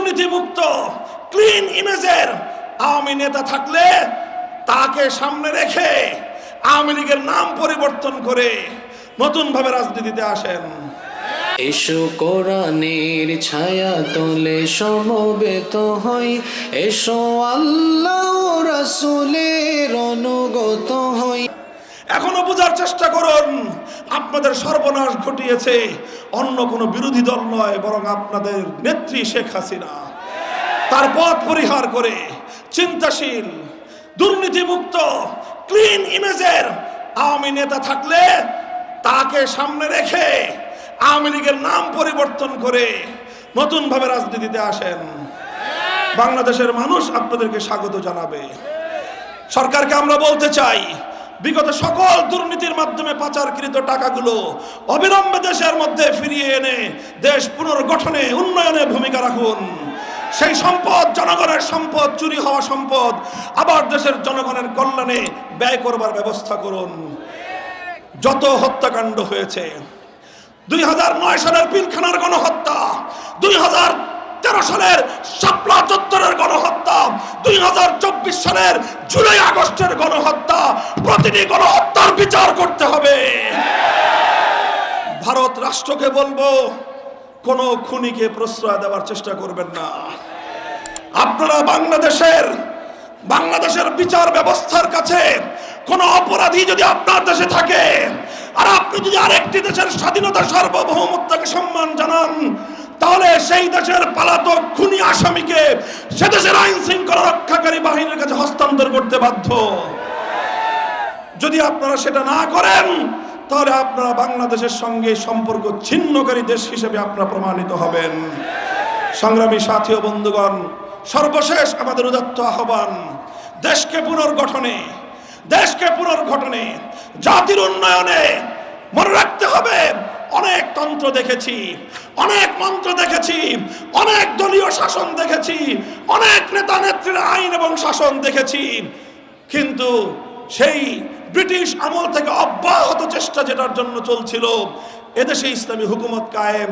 দুর্নীতিমুক্ত ক্লিন ইমেজের আওয়ামী নেতা থাকলে তাকে সামনে রেখে আওয়ামী লীগের নাম পরিবর্তন করে নতুন ভাবে রাজনীতিতে আসেন। এসো কোরআনের ছায়া তলে সমবেত হই, এসো আল্লাহ রাসূলের অনুগত হই। এখনো বোঝার চেষ্টা করুন, আপনাদের সর্বনাশ ঘটিয়েছে অন্য কোনো বিরোধী দল নয়, বরং আপনাদের নেত্রী শেখ হাসিনা। তার পথ পরিহার করে চিন্তাশীল দুর্নীতিমুক্ত ক্লিন ইমেজের আওয়ামী নেতা থাকলে তাকে সামনে রেখে আওয়ামী লীগের নাম পরিবর্তন করে নতুন ভাবে রাজনীতিতে আসেন। বাংলাদেশের মানুষ আপনাদেরকে স্বাগত জানাবে। সরকারকে আমরা বলতে চাই, বিগত সকল দুর্নীতির মাধ্যমে পাচারকৃত টাকাগুলো অবিলম্বে দেশের মধ্যে ফিরিয়ে এনে দেশ পুনর্গঠনে উন্নয়নে ভূমিকা রাখুন। সেই সম্পদ, জনগণের সম্পদ, চুরি হওয়া সম্পদ আবার দেশের জনগণের কল্যাণে ব্যয় করবার ব্যবস্থা করুন। যত হত্যাকাণ্ড হয়েছে, 2009 সালের পিলখানার গণহত্যা, 2013 সালের শাপলা চত্বরের গণহত্যা, 2024 সালের জুলাই আগস্টের গণহত্যা, প্রতিটি গণহত্যার বিচার করতে হবে। ভারত রাষ্ট্রকে বলবো, কোন খুনিকে প্রশ্রয় দেওয়ার চেষ্টা করবেন না। আপনারা বাংলাদেশের বিচার ব্যবস্থার কাছে কোন অপরাধী যদি আপনার দেশে থাকে আর আপনি যদি আরেকটি দেশের স্বাধীনতা সার্বভৌমত্বকে সম্মান জানান, তাহলে সেই দেশের পলাতক খুনি আসামিকে সে দেশের আইন শৃঙ্খলা রক্ষাকারী বাহিনীর কাছে হস্তান্তর করতে বাধ্য। যদি আপনারা সেটা না করেন, তাহলে আপনারা বাংলাদেশের সঙ্গে সম্পর্ক ছিন্নকারী দেশ হিসেবে আপনারা প্রমাণিত হবেন। সংগ্রামী সাথী ও বন্ধুগণ, সর্বশেষ আমাদের উদাত্ত আহ্বান, দেশকে পুনর্গঠনে, জাতির উন্নয়নে মনে রাখতে হবে, অনেক তন্ত্র দেখেছি, অনেক মন্ত্র দেখেছি, অনেক দলীয় শাসন দেখেছি, অনেক নেতা নেত্রীর আইন এবং শাসন দেখেছি, কিন্তু সেই ব্রিটিশ আমল থেকে অব্যাহত চেষ্টা যেটার জন্য চলছিল, এদেশে ইসলামী হুকুমত কায়েম,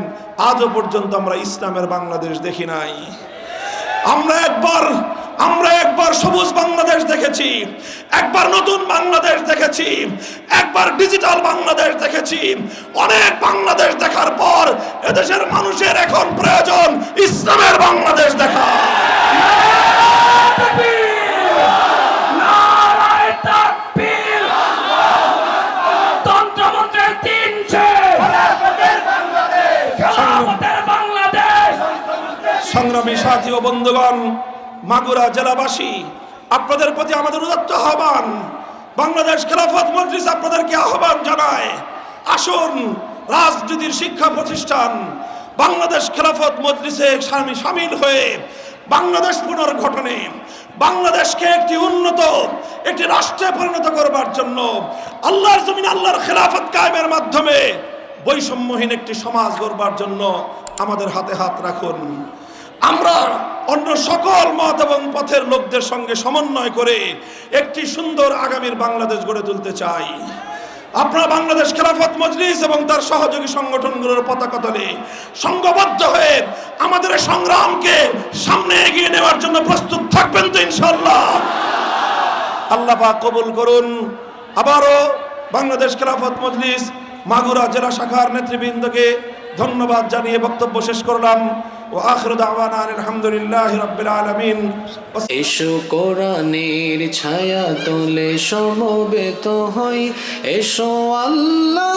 আজও পর্যন্ত আমরা ইসলামের বাংলাদেশ দেখি নাই। আমরা একবার সবুজ বাংলাদেশ দেখেছি, একবার নতুন বাংলাদেশ দেখেছি, একবার ডিজিটাল বাংলাদেশ দেখেছি। অনেক বাংলাদেশ দেখার পর এদেশের মানুষের এখন প্রয়োজন ইসলামের বাংলাদেশ দেখা। সংগ্রামী সাথী ও বন্ধুগণ, মাগুরা জেলাবাসী, আপনাদের প্রতি আমাদের উদাত্ত আহ্বান, বাংলাদেশ খেলাফত মজলিস আপনাদেরকে আহ্বান জানায়, আসুন রাজনীতির শিক্ষা প্রতিষ্ঠান বাংলাদেশ খেলাফত মজলিসে শামিল হয়ে বাংলাদেশ পুনর্গঠনে, বাংলাদেশকে একটি উন্নত একটি রাষ্ট্রে পরিণত করবার জন্য, আল্লাহর জমিনে আল্লাহর খেলাফত কায়েমের মাধ্যমে বৈষম্যহীন একটি সমাজ গড়বার জন্য আমাদের হাতে হাত রাখুন। আমরা অন্য সকল মত এবং পথের লোকদের সঙ্গে সমন্বয় করে একটি সুন্দর আগামীর বাংলাদেশ গড়ে তুলতে চাই। আপনারা বাংলাদেশ খেলাফত মজলিস এবং তার সহযোগী সংগঠনগুলোর পতাকা তলে সংঘবদ্ধ হয়ে আমাদের সংগ্রামকে সামনে এগিয়ে নেওয়ার জন্য প্রস্তুত থাকবেন তো ইনশাআল্লাহ? আল্লাহ পাক কবুল করুন। আবারও বাংলাদেশ খেলাফত মজলিস মাগুরা জেলা শাখার নেতৃবৃন্দকে ধন্যবাদ জানিয়ে বক্তব্য শেষ করলাম। ওয়া আখিরু দাওয়ানা আলহামদুলিল্লাহি রাব্বিল আলামিন। এসো কোরআনের ছায়া তলে সমবেত হই, এসো আল্লাহ